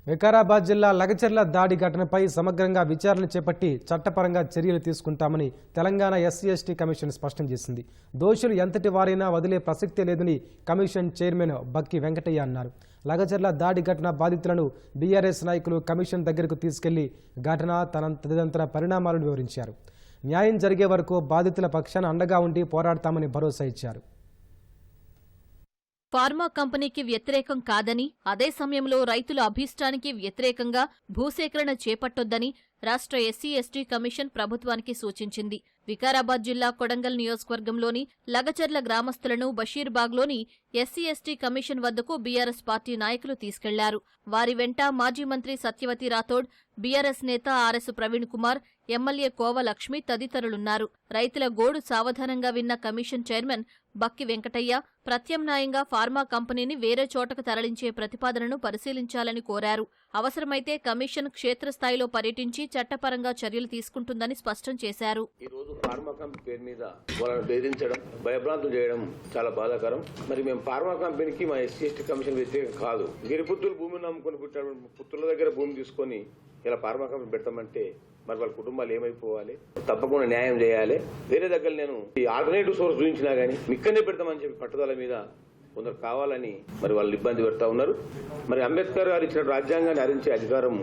వికారాబాద్ జిల్లా లగచర్ల దాడి ఘటనపై సమగ్రంగా విచారణ చేపట్టి చట్టపరంగా చర్యలు తీసుకుంటామని తెలంగాణ ఎస్సీ/ఎస్టీ కమిషన్ స్పష్టం చేసింది. దోషులు ఎంతటి వారైనా వదిలే ప్రసక్తే లేదని కమిషన్ చైర్మన్ బక్కి వెంకటయ్య అన్నారు. లగచర్ల దాడి ఘటన బాధితులను బీఆర్ఎస్ నాయకులు కమిషన్ దగ్గరకు తీసుకెళ్లి ఘటన తదితర పరిణామాలను వివరించారు. న్యాయం జరిగే వరకు బాధితుల పక్షాన అండగా ఉండి పోరాడతామని భరోసా ఇచ్చారు. ఫార్మా కంపెనీకి వ్యతిరేకం కాదని, అదే సమయంలో రైతుల అభీష్టానికి వ్యతిరేకంగా భూసేకరణ చేపట్టొద్దని రాష్ట్ర ఎస్సీ/ఎస్టీ కమిషన్ ప్రభుత్వానికి సూచించింది. వికారాబాద్ జిల్లా కొడంగల్ నియోజకవర్గంలోని లగచర్ల గ్రామస్తులను బషీర్బాగ్లోని ఎస్సీ/ఎస్టీ కమిషన్ వద్దకు బీఆర్ఎస్ పార్టీ నాయకులు తీసుకెళ్లారు. వారి వెంట మాజీ మంత్రి సత్యవతి రాథోడ్, బీఆర్ఎస్ నేత ఆర్ఎస్ ప్రవీణ్ కుమార్, ఎమ్మెల్యే కోవ లక్ష్మి తదితరులున్నారు. రైతుల గోడు సావధానంగా విన్న కమిషన్ చైర్మన్ బక్కి వెంకటయ్య ప్రత్యామ్నాయంగా ఫార్మా కంపెనీని వేరే చోటకు తరలించే ప్రతిపాదనను పరిశీలించాలని కోరారు. అవసరమైతే కమిషన్ క్షేత్రస్థాయిలో పర్యటించి చట్టపరంగా చర్యలు తీసుకుంటుందని స్పష్టం చేశారు. ఈ రోజు ఫార్మా కంపెనీ పేరు మీద వాళ్ళని బెదిరించడం, భయభ్రాంతులు చేయడం చాలా బాధాకరం. మరి మేము ఫార్మా కంపెనీకి మా ఎస్సీ/ఎస్టీ కమిషన్ వ్యతిరేకం కాదు. గిరిపుత్రులు భూమిని నమ్ముకొని పుట్టాడు, పుత్రుల దగ్గర భూమి తీసుకొని ఇలా ఫార్మా కంపెనీ పెడతామంటే మరి వాళ్ళ కుటుంబాలు ఏమైపోవాలి? తప్పకుండా న్యాయం చేయాలి. వేరే దగ్గర నేను ఈ ఆల్టర్నేటివ్ సోర్స్ చూపించినా గానీ ఇక్కడనే పెడతామని చెప్పి పట్టుదల మీద కొందరు కావాలని మరి వాళ్ళు ఇబ్బంది పెడతా ఉన్నారు. మరి అంబేద్కర్ గారు ఇచ్చిన రాజ్యాంగాన్ని హరించే అధికారం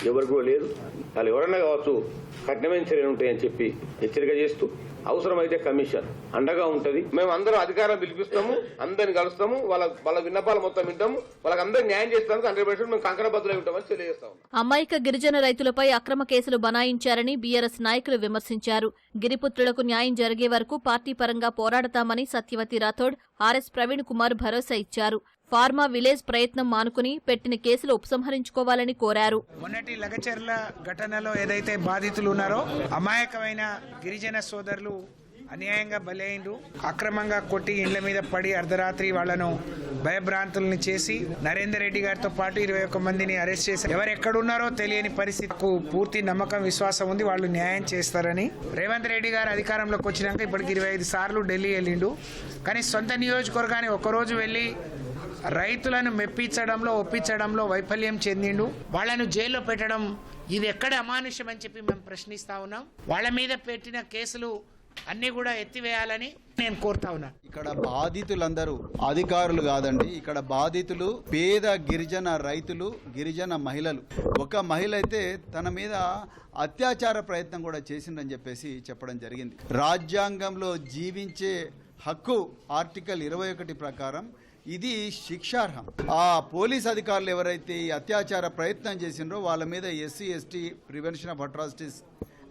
ఎవరికి లేదు. వాళ్ళు ఎవరన్నా కావచ్చు, కఠినమైన చర్యలు ఉంటాయని చెప్పి హెచ్చరిక చేస్తూ అవసరమైతే కమిషన్ అండగా ఉంటది. మేము అందరం అధికారం పిలిపిస్తాము, అందరిని కలుస్తాము, వాళ్ళ విన్నపాలు మొత్తం వింటాము, వాళ్ళకి అందరూ న్యాయం చేస్తాము. 100% మేము కంకణబద్దులై ఉంటామని తెలియజేస్తాము. అమాయక గిరిజన రైతులపై అక్రమ కేసులు బనాయించారని బీఆర్ఎస్ నాయకులు విమర్శించారు. గిరిపుత్రులకు న్యాయం జరిగే వరకు పార్టీ పరంగా పోరాడతామని సత్యవతి రాథోడ్, ఆర్ఎస్ ప్రవీణ్ కుమార్ భరోసా ఇచ్చారు. ఫార్మా విలేజ్ ప్రయత్నం మానుకుని పెట్టిన కేసులు ఉపసంహరించుకోవాలని కోరారు. మొన్నటి లగచర్ల ఘటనలో ఏదైతే బాధితులు ఉన్నారో అమాయకమైన గిరిజన సోదరులు అన్యాయంగా బలైండ్రు, అక్రమంగా కొట్టి ఇండ్ల మీద పడి అర్ధరాత్రి వాళ్లను భయభ్రాంతుల్ని చేసి నరేందర్ రెడ్డి గారితో పాటు 21 మందిని అరెస్ట్ చేశారు. ఎవరెక్కడున్నారో తెలియని పరిస్థితికి పూర్తి నమ్మకం, విశ్వాసం ఉంది వాళ్ళు న్యాయం చేస్తారని. రేవంత్ రెడ్డి గారు అధికారంలోకి వచ్చినాక ఇప్పటికి 25 సార్లు ఢిల్లీ వెళ్ళిండు. కానీ సొంత నియోజకవర్గాన్ని ఒక్కరోజు వెళ్లి రైతులను మెప్పించడంలో, ఒప్పించడంలో వైఫల్యం చెందిండు. వాళ్లను జైల్లో పెట్టడం ఇది ఎక్కడ అమానుష్యం అని చెప్పి మేము ప్రశ్నిస్తా ఉన్నాం. వాళ్ళ మీద పెట్టిన కేసులు అన్ని కూడా ఎత్తివేయాలని నేను కోరుతా ఉన్నా. ఇక్కడ బాధితులందరూ అధికారులు కాదండి. ఇక్కడ బాధితులు పేద గిరిజన రైతులు, గిరిజన మహిళలు. ఒక మహిళ అయితే తన మీద అత్యాచార ప్రయత్నం కూడా చేసిందని చెప్పేసి చెప్పడం జరిగింది. రాజ్యాంగంలో జీవించే హక్కు ఆర్టికల్ 21 ప్రకారం ఇది శిక్షార్హం. ఆ పోలీస్ అధికారులు ఎవరైతే ఈ అత్యాచార ప్రయత్నం చేసినారో వాళ్ళ మీద ఎస్సీ/ఎస్టీ ప్రివెన్షన్ ఆఫ్ అట్రాసిటీస్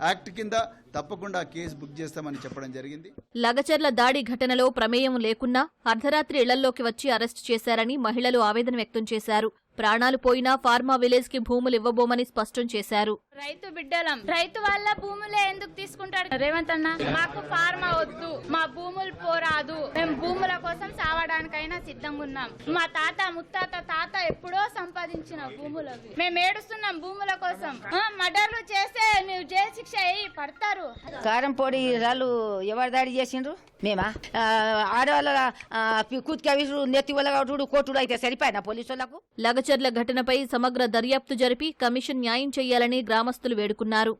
యాక్ట్ కింద తప్పకుండా కేసు బుక్ చేస్తామని చెప్పడం జరిగింది. లగచర్ల దాడి ఘటనలో ప్రమేయం లేకున్నా అర్ధరాత్రి ఇళ్లలోకి వచ్చి అరెస్టు చేశారని మహిళలు ఆవేదన వ్యక్తం చేశారు. ప్రాణాలు పోయినా ఫార్మా విలేజ్ కి భూములు ఇవ్వబోమని స్పష్టం చేశారు. రైతు బిడ్డలం, రైతు వాళ్ళ భూములే ఎందుకు తీసుకుంటాడు రేవంత్ అన్న? మాకు ఫార్మా వద్దు, మా భూములు పోరాదు, మేము భూముల కోసం సావడానికైనా సిద్ధంగా ఉన్నాం. మా తాత ముత్తాత ఎప్పుడో సంపాదించిన భూములు అవి. మేము ఏడుస్తున్నాం భూముల కోసం. మర్డర్లు చేస్తే నువ్వు జైలు శిక్ష పడతారు. కారం పొడి రాళ్ళు ఎవరు దాడి చేసిండ్రు? మేమా? ఆడవాళ్ళ కూతురు నెత్తి వల్ల కోటుడు అయితే సరిపోయినా పోలీసు వాళ్ళకు? లగచర్ల ఘటనపై సమగ్ర దర్యాప్తు జరిపి కమిషన్ న్యాయం చేయాలని గ్రామస్తులు వేడుకున్నారు.